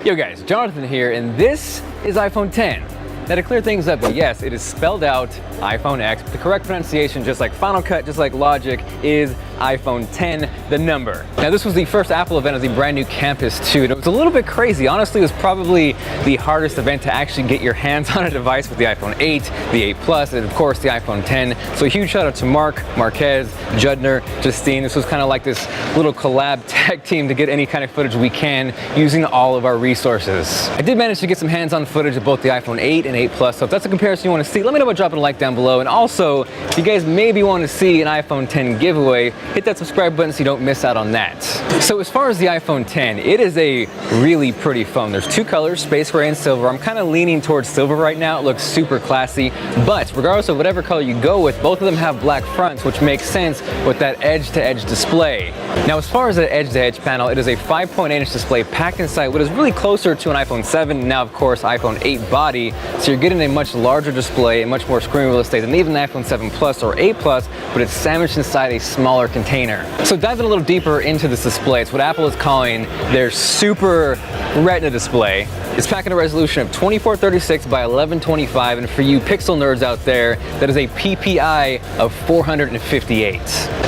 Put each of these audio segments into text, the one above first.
Yo guys, Jonathan here, and this is iPhone 10. Now to clear things up, yes, it is spelled out iPhone X, but the correct pronunciation, just like Final Cut, just like Logic, is iPhone 10, the number. Now this was the first Apple event of the brand new campus too, and it was a little bit crazy. Honestly, it was probably the hardest event to actually get your hands on a device with the iPhone 8, the 8 Plus, and of course the iPhone 10. So a huge shout out to Mark, Marquez, Judner, Justine. This was kind of like this little collab tech team to get any kind of footage we can using all of our resources. I did manage to get some hands-on footage of both the iPhone 8 and 8 Plus, so if that's a comparison you want to see, let me know by dropping a like down below. And also, if you guys maybe want to see an iPhone 10 giveaway, hit that subscribe button so you don't miss out on that. So as far as the iPhone 10, it is a really pretty phone. There's two colors, space gray and silver. I'm kind of leaning towards silver right now. It looks super classy, but regardless of whatever color you go with, both of them have black fronts, which makes sense with that edge-to-edge display. Now, as far as the edge-to-edge panel, it is a 5.8-inch display packed inside what is really closer to an iPhone 7, now of course iPhone 8 body, so you're getting a much larger display and much more screen real estate than even the iPhone 7 Plus or 8 Plus, but it's sandwiched inside a smaller container. So diving a little deeper into this display, it's what Apple is calling their Super Retina display. It's packing a resolution of 2436 by 1125, and for you pixel nerds out there, that is a PPI of 458.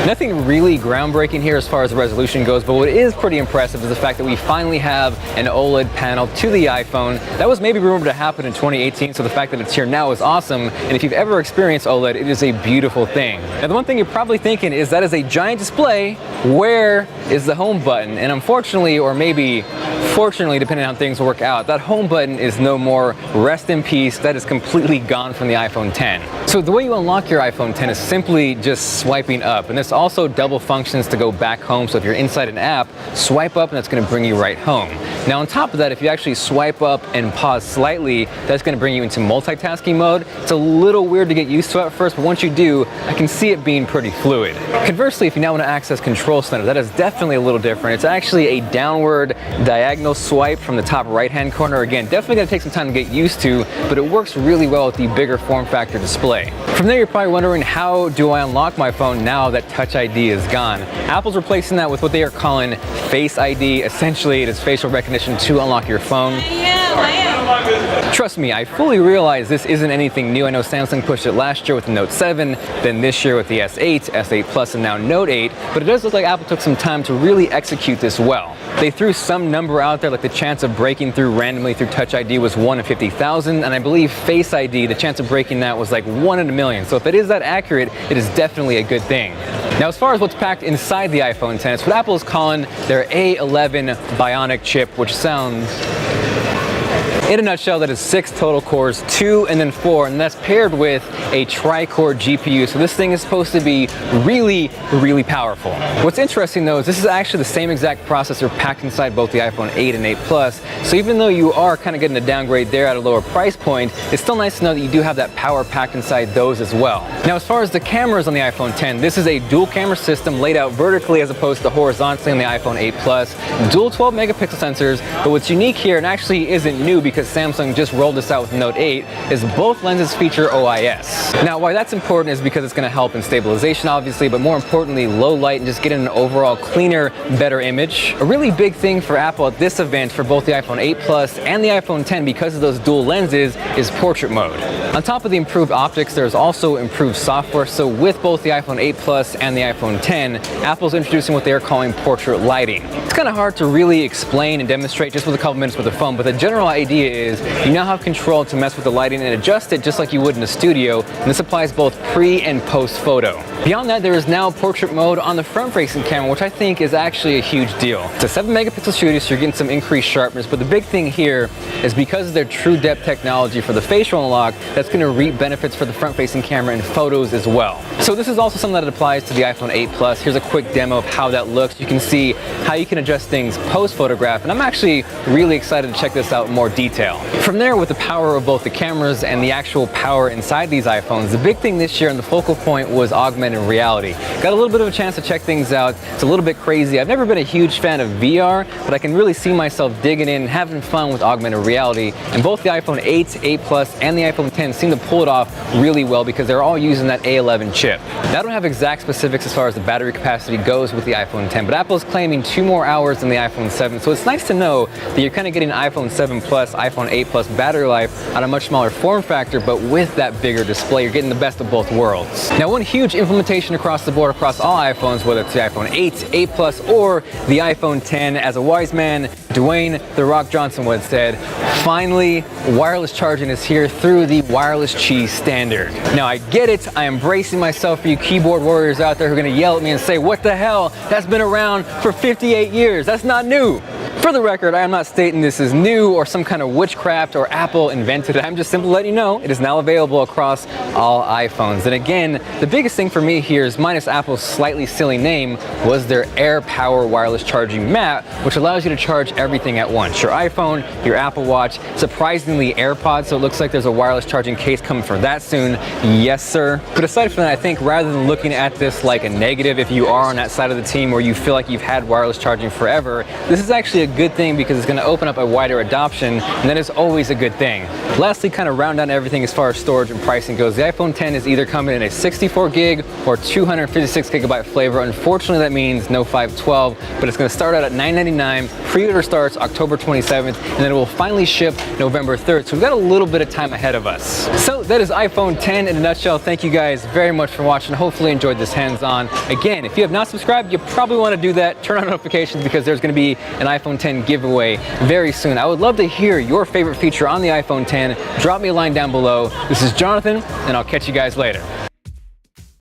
Nothing really groundbreaking here as far as the resolution goes, but what is pretty impressive is the fact that we finally have an OLED panel to the iPhone. That was maybe rumored to happen in 2018, so the fact that it's here now is awesome, and if you've ever experienced OLED, it is a beautiful thing. Now the one thing you're probably thinking is that is a giant display, where is the home button? And unfortunately, or maybe fortunately, depending on how things work out, that home button is no more. Rest in peace, that is completely gone from the iPhone 10. So the way you unlock your iPhone 10 is simply just swiping up, and this also double functions to go back home. So if you're inside an app, swipe up and that's going to bring you right home. Now on top of that, if you actually swipe up and pause slightly, that's going to bring you into multitasking mode. It's a little weird to get used to at first, but once you do, I can see it being pretty fluid. Conversely, if you now want to access Control Center, that is definitely a little different. It's actually a downward diagonal swipe from the top right-hand corner. Again, definitely going to take some time to get used to, but it works really well with the bigger form factor display. From there, you're probably wondering, how do I unlock my phone now that Touch ID is gone? Apple's replacing that with what they are calling Face ID. Essentially, it is facial recognition to unlock your phone. Trust me, I fully realize this isn't anything new. I know Samsung pushed it last year with the Note 7, then this year with the S8, S8 Plus, and now Note 8, but it does look like Apple took some time to really execute this well. They threw some number out there, like the chance of breaking through randomly through Touch ID was 1 in 50,000, and I believe Face ID, the chance of breaking that was like 1 in a million. So if it is that accurate, it is definitely a good thing. Now, as far as what's packed inside the iPhone 10, it's what Apple is calling their A11 Bionic chip, which sounds... in a nutshell, that is 6 total cores, 2 and then 4, and that's paired with a tri-core GPU. So this thing is supposed to be really, really powerful. What's interesting though is this is actually the same exact processor packed inside both the iPhone 8 and 8 Plus. So even though you are kind of getting a downgrade there at a lower price point, it's still nice to know that you do have that power packed inside those as well. Now, as far as the cameras on the iPhone 10, this is a dual camera system laid out vertically as opposed to horizontally on the iPhone 8 Plus. Dual 12 megapixel sensors, but what's unique here, and actually isn't new because Samsung just rolled this out with Note 8, is both lenses feature OIS. Now, why that's important is because it's going to help in stabilization, obviously, but more importantly, low light and just getting an overall cleaner, better image. A really big thing for Apple at this event for both the iPhone 8 Plus and the iPhone 10, because of those dual lenses, is portrait mode. On top of the improved optics, there's also improved software. So with both the iPhone 8 Plus and the iPhone 10, Apple's introducing what they're calling portrait lighting. It's kind of hard to really explain and demonstrate just with a couple minutes with the phone, but the general idea is you now have control to mess with the lighting and adjust it just like you would in a studio, and this applies both pre and post photo. Beyond that, there is now portrait mode on the front-facing camera, which I think is actually a huge deal. It's a 7 megapixel shooter, so you're getting some increased sharpness, but the big thing here is because of their true depth technology for the facial unlock, that's going to reap benefits for the front-facing camera in photos as well. So this is also something that applies to the iPhone 8 Plus. Here's a quick demo of how that looks. You can see how you can adjust things post-photograph, and I'm actually really excited to check this out more. more detail. From there, with the power of both the cameras and the actual power inside these iPhones, the big thing this year and the focal point was augmented reality. Got a little bit of a chance to check things out. It's a little bit crazy. I've never been a huge fan of VR, but I can really see myself digging in and having fun with augmented reality. And both the iPhone 8, 8 Plus, and the iPhone 10 seem to pull it off really well because they're all using that A11 chip. Now, I don't have exact specifics as far as the battery capacity goes with the iPhone 10, but Apple's claiming 2 more hours than the iPhone 7, so it's nice to know that you're kind of getting iPhone 7 Plus, iPhone 8 Plus battery life on a much smaller form factor, but with that bigger display, you're getting the best of both worlds. Now, one huge implementation across the board across all iPhones, whether it's the iPhone 8, 8 Plus, or the iPhone 10, as a wise man, Dwayne "The Rock" Johnson once said, finally, wireless charging is here through the wireless cheese standard. Now, I get it. I am bracing myself for you keyboard warriors out there who are going to yell at me and say, what the hell? That's been around for 58 years. That's not new. For the record, I am not stating this is new or some kind of witchcraft or Apple invented it. I'm just simply letting you know it is now available across all iPhones. And again, the biggest thing for me here is, minus Apple's slightly silly name, was their Air Power wireless charging mat, which allows you to charge everything at once. Your iPhone, your Apple Watch, surprisingly AirPods, so it looks like there's a wireless charging case coming for that soon. Yes, sir. But aside from that, I think rather than looking at this like a negative, if you are on that side of the team where you feel like you've had wireless charging forever, this is actually a good thing because it's going to open up a wider adoption, and that is always a good thing. Lastly, kind of round down everything as far as storage and pricing goes, the iPhone 10 is either coming in a 64 gig or 256 gigabyte flavor. Unfortunately, that means no 512, but it's going to start out at $999. Pre-order starts October 27th, and then it will finally ship November 3rd. So we've got a little bit of time ahead of us. So that is iPhone 10 in a nutshell. Thank you guys very much for watching. Hopefully enjoyed this hands-on. Again, if you have not subscribed, you probably want to do that. Turn on notifications because there's going to be an iPhone 10 giveaway very soon. I would love to hear your favorite feature on the iPhone 10. Drop me a line down below. This is Jonathan, and I'll catch you guys later.